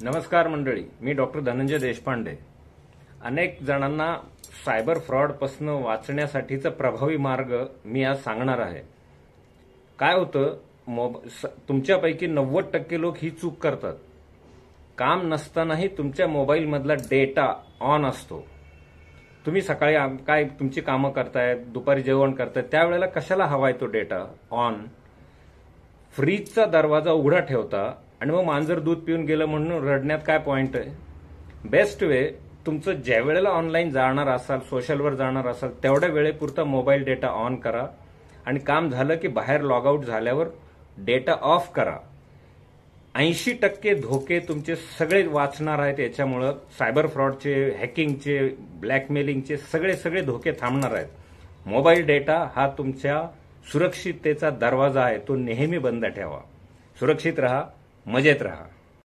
नमस्कार मंडळी, मी डॉक्टर धनंजय देशपांडे. अनेक जणांना सायबर फ्रॉडपासून वाचण्यासाठीचा प्रभावी मार्ग मी आज सांगणार आहे. काय होतं, तुमच्यापैकी 90% लोक ही चूक करतात. काम नसतानाही तुमच्या मोबाईलमधला डेटा ऑन असतो. तुम्ही सकाळी काय तुमची कामं करताय, दुपारी जेवण करताय, त्यावेळेला कशाला हवाय तो डेटा ऑन? फ्रीजचा दरवाजा उघडा ठेवता आणि मग मांजर दूध पिऊन गेलं म्हणून रडण्यात काय पॉइंट आहे? बेस्ट वे, तुमचं ज्या वेळेला ऑनलाईन जाणार असाल, सोशलवर जाणार असाल, तेवढ्या वेळेपुरता मोबाईल डेटा ऑन करा आणि काम झालं की बाहेर लॉग आउट झाल्यावर डेटा ऑफ करा. 80% धोके तुमचे सगळे वाचणार आहेत. याच्यामुळं सायबर फ्रॉडचे, हॅकिंगचे, ब्लॅकमेलिंगचे सगळे धोके थांबणार आहेत. मोबाईल डेटा हा तुमच्या सुरक्षिततेचा दरवाजा आहे. तो नेहमी बंद ठेवा. सुरक्षित रहा, मजेत रहा.